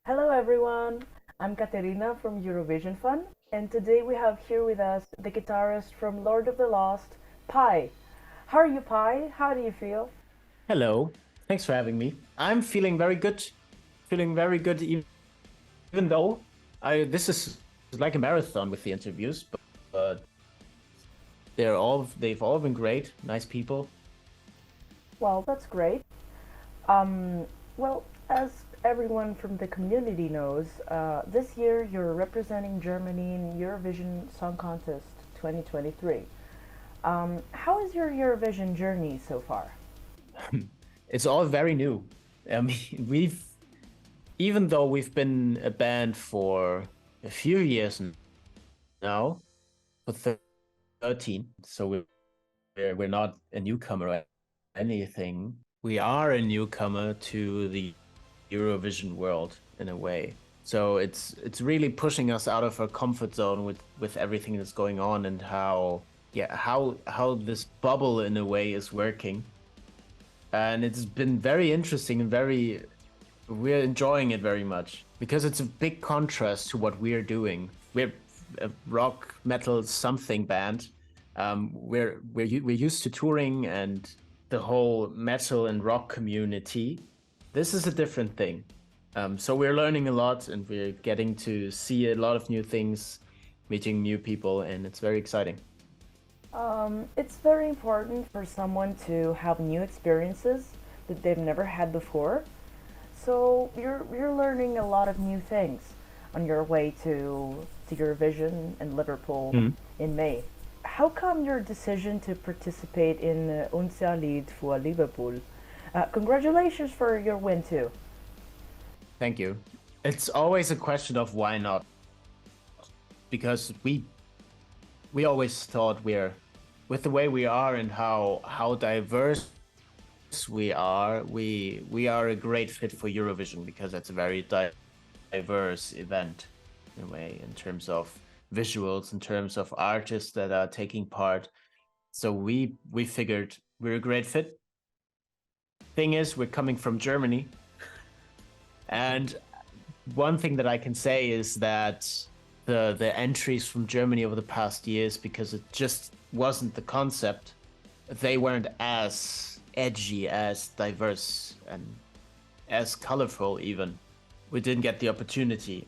Hello everyone, I'm Katerina from Eurovisionfun, and today we have here with us the guitarist from Lord of the Lost, Pi. How are you, Pi? How do you feel? Hello. Thanks for having me. I'm feeling very good. Feeling very good even though I this is like a marathon with the interviews, but they've all been great, nice people. Well, that's great. Um, well, as everyone from the community knows, this year you're representing Germany in Eurovision Song Contest 2023. How is your Eurovision journey so far? It's all very new. I mean, we've even though we've been a band for a few years now, for 13, so we're not a newcomer or anything. We are a newcomer to the Eurovision world in a way. So it's really pushing us out of our comfort zone with everything that's going on and how this bubble in a way is working. And it's been very interesting and very we're enjoying it very much because it's a big contrast to what we're doing. We're a rock metal something band. We're used to touring and the whole metal and rock community. This is a different thing. So we're learning a lot and we're getting to see a lot of new things, meeting new people, and it's very exciting. It's very important for someone to have new experiences that they've never had before. So you're learning a lot of new things on your way to Eurovision in Liverpool Mm. in May. How come your decision to participate in Unser Lied for Liverpool? Congratulations for your win too. Thank you. It's always a question of why not, because we always thought we're with the way we are and how diverse we are, we are a great fit for Eurovision because it's a very diverse event in a way in terms of visuals, in terms of artists that are taking part. So we figured we're a great fit. Thing is, we're coming from Germany, and one thing that I can say is that the entries from Germany over the past years, because it just wasn't the concept, they weren't as edgy, as diverse, and as colorful even. We didn't get the opportunity.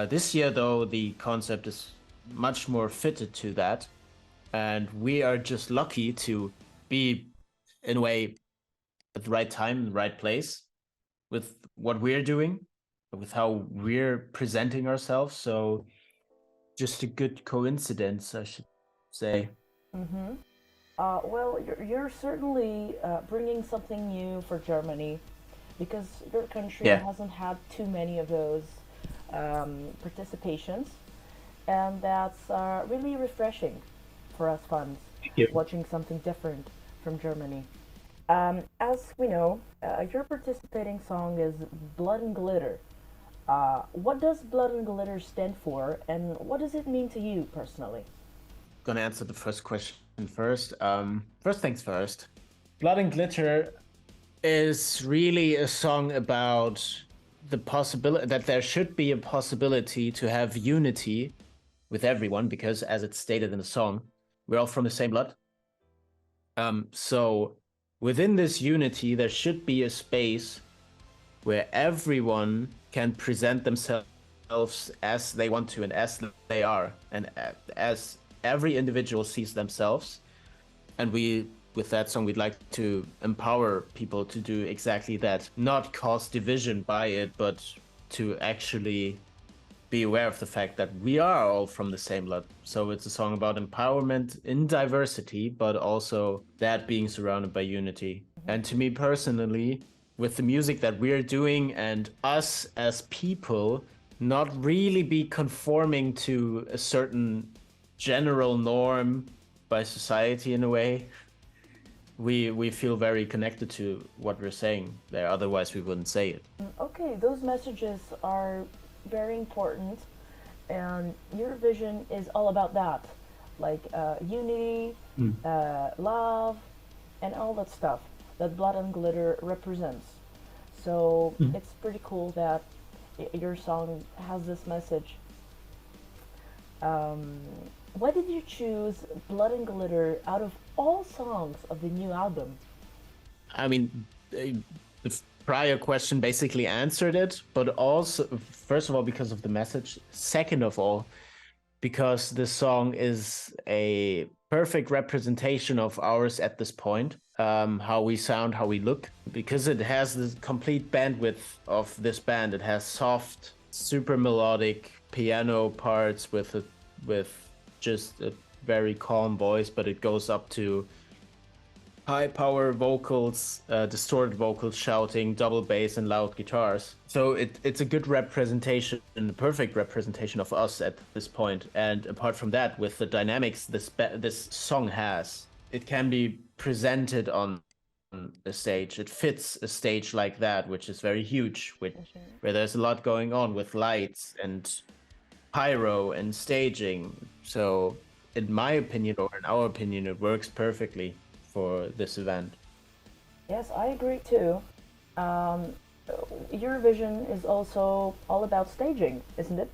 This year, though, the concept is much more fitted to that, and we are just lucky to be, in a way, at the right time, the right place with what we're doing, with how we're presenting ourselves. So just a good coincidence, I should say. Mm-hmm. Well, you're certainly bringing something new for Germany because your country Yeah. hasn't had too many of those participations, and that's really refreshing for us fans Thank you. watching something different from Germany. As we know, your participating song is Blood and Glitter. What does Blood and Glitter stand for, and what does it mean to you personally? Gonna answer the first question first. First things first. Blood and Glitter is really a song about the possibility that there should be a possibility to have unity with everyone because, as it's stated in the song, we're all from the same blood. So within this unity, there should be a space where everyone can present themselves as they want to and as they are, and as every individual sees themselves. And with that song, we'd like to empower people to do exactly that, not cause division by it, but to actually be aware of the fact that we are all from the same blood. So it's a song about empowerment in diversity, but also that being surrounded by unity. And to me personally, with the music that we're doing and us as people, not really be conforming to a certain general norm by society in a way, we feel very connected to what we're saying there. Otherwise, we wouldn't say it. Okay, those messages are very important, and Eurovision is all about that, like unity, Mm. love, and all that stuff that Blood and Glitter represents. So Mm. it's pretty cool that Your song has this message. Um, why did you choose Blood and Glitter out of all songs of the new album? I mean, the prior question basically answered it, but also, first of all, because of the message. Second of all, because this song is a perfect representation of ours at this point, how we sound, how we look, because it has the complete bandwidth of this band. It has soft, super melodic piano parts with just a very calm voice, but it goes up to high power vocals, distorted vocals, shouting, double bass, and loud guitars. So it's a good representation, the perfect representation of us at this point. And apart from that, with the dynamics this song has, it can be presented on a stage. It fits a stage like that, which is very huge, where there's a lot going on with lights and pyro and staging. So, in my opinion, or in our opinion, it works perfectly for this event. Yes, I agree too. Um, Eurovision is also all about staging, isn't it?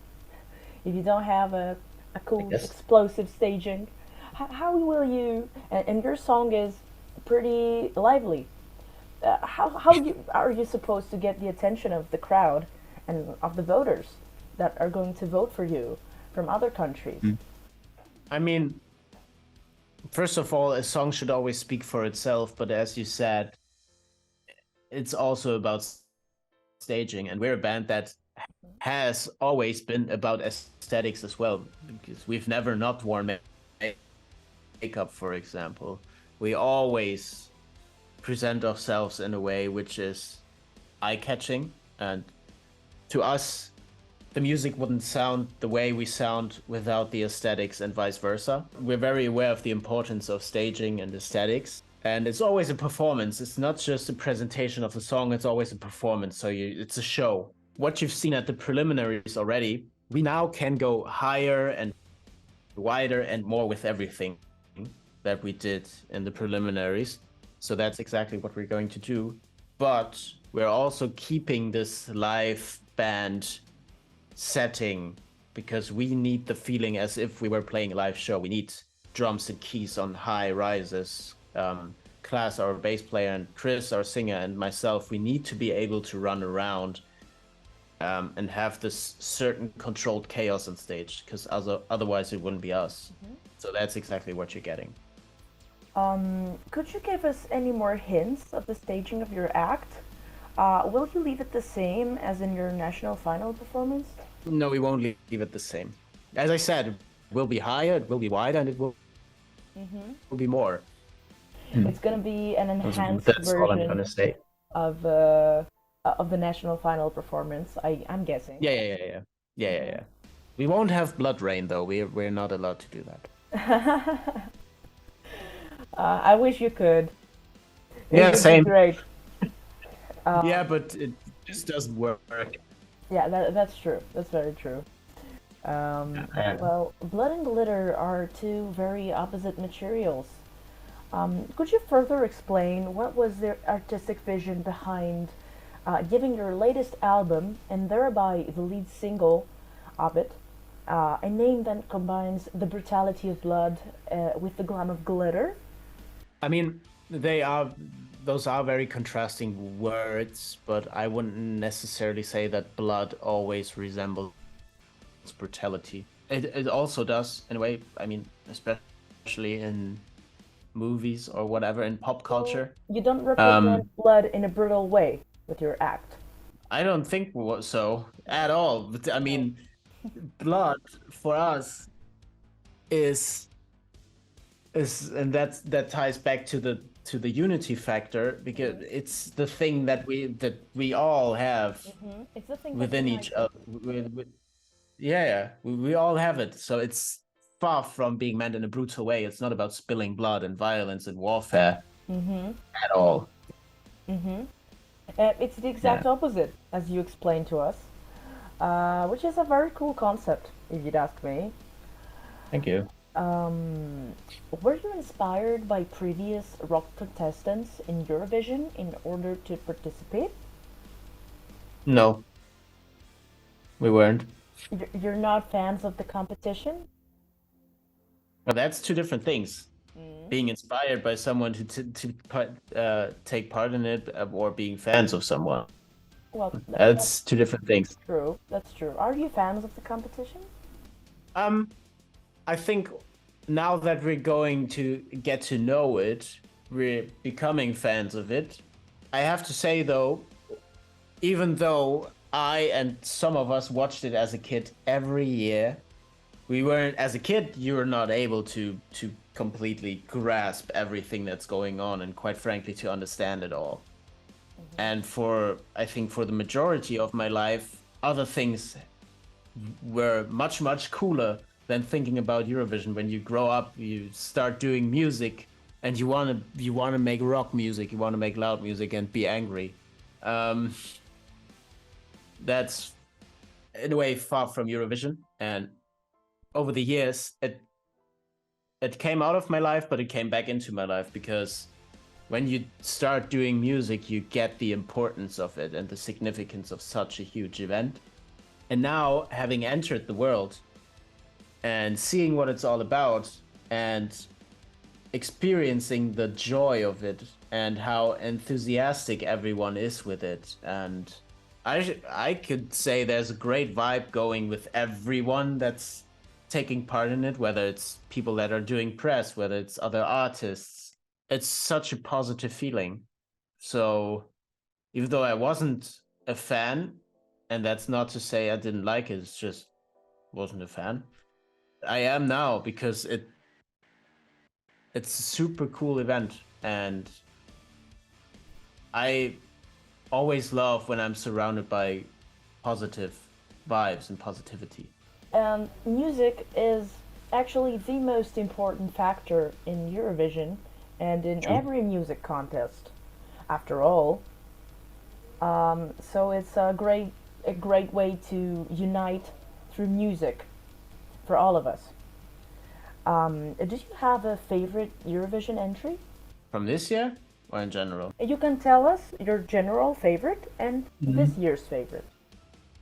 If you don't have a I cool, guess. explosive staging, how will you? And your song is pretty lively. Are you supposed to get the attention of the crowd and of the voters that are going to vote for you from other countries? Mm. I mean, first of all, a song should always speak for itself, but as you said, it's also about staging, and we're a band that has always been about aesthetics as well, because we've never not worn makeup, for example. We always present ourselves in a way which is eye-catching, and to us, the music wouldn't sound the way we sound without the aesthetics and vice versa. We're very aware of the importance of staging and aesthetics. And it's always a performance. It's not just a presentation of the song, it's always a performance. So it's a show. What you've seen at the preliminaries already, we now can go higher and wider and more with everything that we did in the preliminaries. So that's exactly what we're going to do. But we're also keeping this live band setting because we need the feeling as if we were playing a live show. We need drums and keys on high rises. Klaas, our bass player, and Chris, our singer, and myself, we need to be able to run around and have this certain controlled chaos on stage, because otherwise it wouldn't be us. So that's exactly what you're getting. Could you give us any more hints of the staging of your act? Will you leave it the same as in your national final performance? No, we won't leave it the same. As I said, it will be higher, it will be wider, and it will be more. It's gonna be an enhanced That's all I'm version gonna say. of the national final performance. I'm guessing. Yeah. We won't have blood rain though. We're not allowed to do that. I wish you could. It Yeah, would be same. great. Yeah, but it just doesn't work. Yeah, that's true. That's very true. Well, blood and glitter are two very opposite materials. Could you further explain what was the artistic vision behind giving your latest album, and thereby the lead single of it, a name that combines the brutality of blood with the glam of glitter? I mean, those are very contrasting words, but I wouldn't necessarily say that blood always resembles brutality. It also does in a way. I mean, especially in movies or whatever in pop culture. You don't represent Um, blood in a brutal way with your act. I don't think so at all. But I mean, blood for us is and that ties back to the unity factor, because it's the thing that we all have It's the thing that within unites each us. other. Yeah, we all have it. So it's far from being meant in a brutal way. It's not about spilling blood and violence and warfare at all. It's the Yeah, exact opposite, as you explained to us, which is a very cool concept, if you'd ask me. thank you. Um, were you inspired by previous rock contestants in Eurovision in order to participate? No, We weren't. You're not fans of the competition? But that's two different things. Mm. Being inspired by someone take part in it, or being fans of someone. Well, that's That's two different things. true. That's true. Are you fans of the competition? Um, I think now that we're going to get to know it, we're becoming fans of it. I have to say though, even though I and some of us watched it as a kid every year, we weren't as a kid. You were not able to completely grasp everything that's going on, and quite frankly, to understand it all. And for I think for the majority of my life, other things were much cooler than thinking about Eurovision. When you grow up, you start doing music, and you wanna make rock music, you wanna make loud music, and be angry. Um, that's in a way far from Eurovision, and over the years, it came out of my life, but it came back into my life because when you start doing music, you get the importance of it and the significance of such a huge event. And now, having entered the world and seeing what it's all about and experiencing the joy of it and how enthusiastic everyone is with it, and I could say there's a great vibe going with everyone that's taking part in it, whether it's people that are doing press, whether it's other artists. It's such a positive feeling. So even though I wasn't a fan, and that's not to say I didn't like it, it's just wasn't a fan. I am now because it's a super cool event, and I always love when I'm surrounded by positive vibes and positivity. And music is actually the most important factor in Eurovision and in True. every music contest, after all. So it's a great way to unite through music for all of us. Do you have a favorite Eurovision entry? From this year or in general? You can tell us your general favorite and this year's favorite.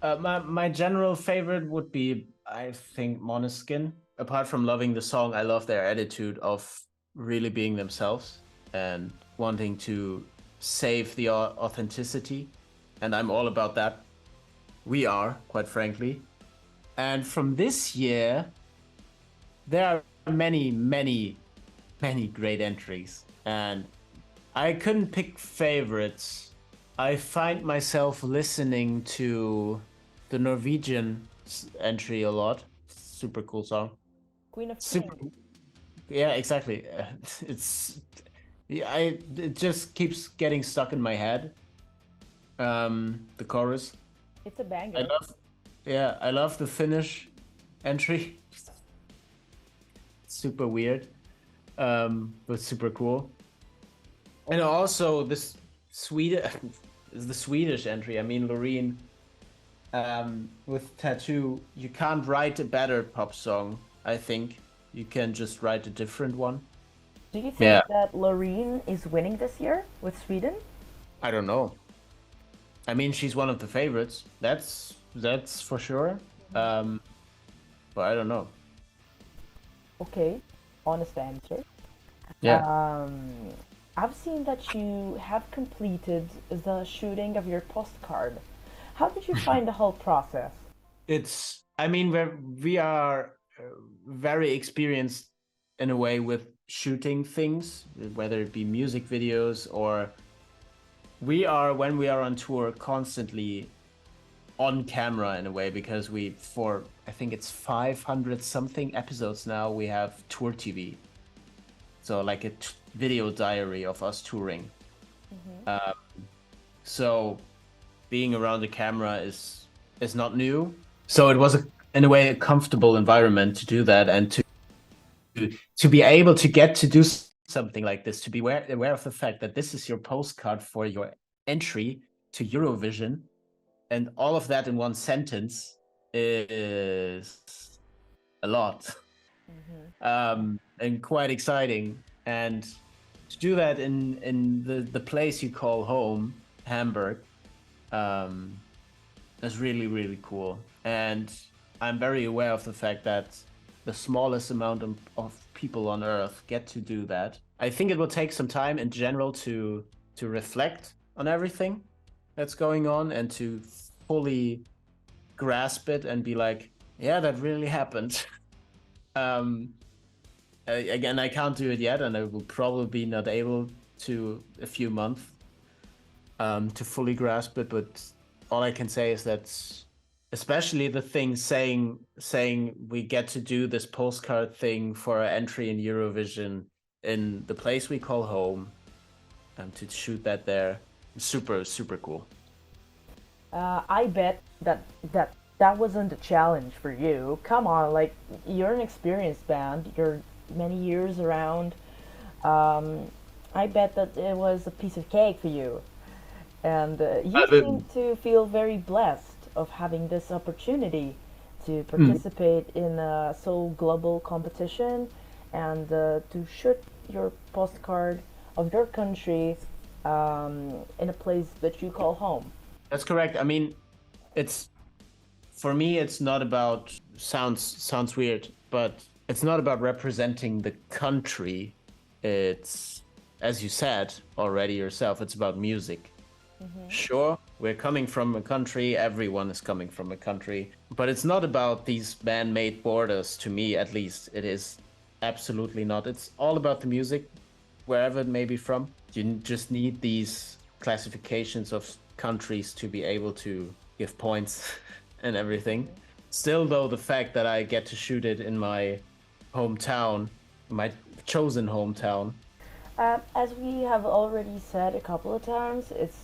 My general favorite would be, I think, Måneskin. Apart from loving the song, I love their attitude of really being themselves and wanting to save the authenticity. And I'm all about that. We are, quite frankly. And from this year, there are many great entries. And I couldn't pick favorites. I find myself listening to the Norwegian entry a lot. Super cool song. Queen of Super. Kings. Yeah, exactly. It's yeah, it just keeps getting stuck in my head. The chorus. It's a I banger. love. Yeah, I love the Finnish entry. Super weird, but super cool. And also this Swedish, the Swedish entry. I mean, Loreen, with Tattoo, you can't write a better pop song. I think you can just write a different one. Do you think Yeah, that Loreen is winning this year with Sweden? I don't know. I mean, she's one of the favorites. That's for sure. Um, but I don't know. Okay, honest answer. Yeah. Um, I've seen that you have completed the shooting of your postcard. How did you find the whole process? It's, I mean, we are very experienced in a way with shooting things, whether it be music videos, or we are, when we are on tour, constantly on camera in a way, because for I think it's 500 something episodes now, we have tour TV. So like a video diary of us touring. Um, so being around the camera is not new. So it was in a way a comfortable environment to do that, and to be able to get to do something like this, to be aware of the fact that this is your postcard for your entry to Eurovision, and all of that in one sentence is a lot, and quite exciting. And to do that in the place you call home, Hamburg, is really cool. and I'm very aware of the fact that the smallest amount of people on Earth get to do that. I think it will take some time in general to reflect on everything that's going on and to fully grasp it and be like, yeah, that really happened. um, Again, I can't do it yet, and I will probably be not able to a few months to fully grasp it. But all I can say is that, especially the thing saying we get to do this postcard thing for our entry in Eurovision in the place we call home, and to shoot that there, super cool. I bet that wasn't a challenge for you. Come on, like you're an experienced band. You're many years around. Um, I bet that it was a piece of cake for you, and you seem to feel very blessed of having this opportunity to Hmm. participate in a so global competition and to shoot your postcard of your country in a place that you call home. That's correct. I mean, it's for me, it's not about sounds weird, but it's not about representing the country. It's, as you said already yourself, it's about music. Sure, we're coming from a country, everyone is coming from a country, but it's not about these man-made borders. To me, at least, it is absolutely not. It's all about the music, wherever it may be from. You just need these classifications of countries to be able to give points and everything. Still, though, the fact that I get to shoot it in my hometown, my chosen hometown. As we have already said a couple of times, it's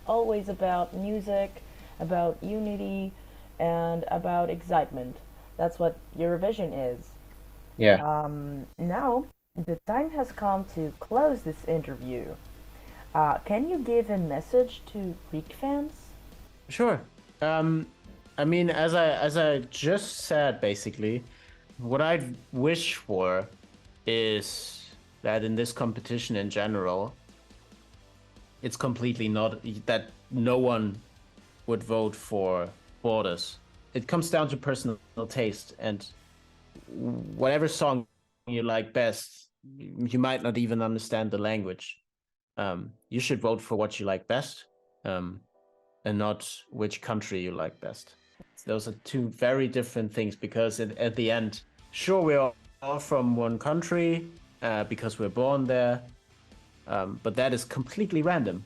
always about music, about unity, and about excitement. That's what Eurovision is. Yeah. Now, the time has come to close this interview. Can you give a message to Greek fans? Sure. Um, I mean, as I just said, basically, what I'd wish for is that in this competition in general, it's completely not that no one would vote for borders. It comes down to personal taste, and whatever song you like best, you might not even understand the language. You should vote for what you like best. And not which country you like best. Those are two very different things because at the end, sure, we're all from one country because we're born there, but that is completely random.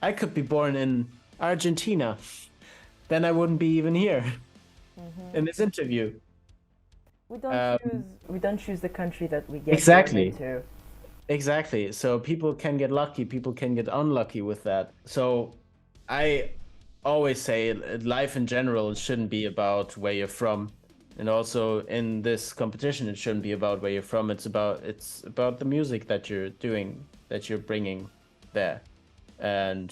I could be born in Argentina, then I wouldn't be even here in this interview. We don't Um, choose. We don't choose the country that we get born exactly. into. Exactly. So people can get lucky, people can get unlucky with that. So I always say life in general it shouldn't be about where you're from. And also in this competition it shouldn't be about where you're from. It's about the music that you're doing, that you're bringing there. And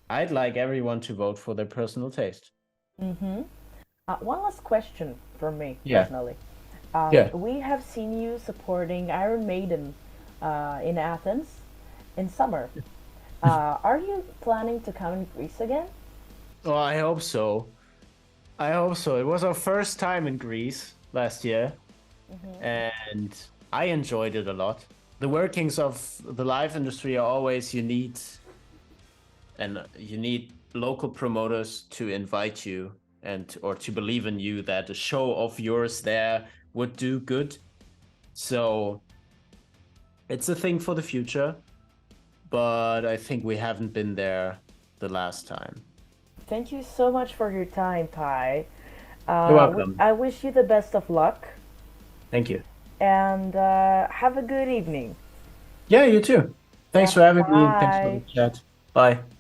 I'd like everyone to vote for their personal taste. Mm-hmm. One last question from me Yeah. personally. Yeah. We have seen you supporting Iron Maiden in Athens in summer. Are you planning to come in Greece again? Well, I hope so. I hope so. It was our first time in Greece last year, and I enjoyed it a lot. The workings of the live industry are always you need local promoters to invite you and or to believe in you that a show of yours there would do good. So it's a thing for the future, but I think we haven't been there the last time. Thank you so much for your time, Pi. You're welcome. I wish you the best of luck Thank you. and have a good evening. Yeah, you too. Yeah, Thanks for having me and thanks for the bye. chat. Bye.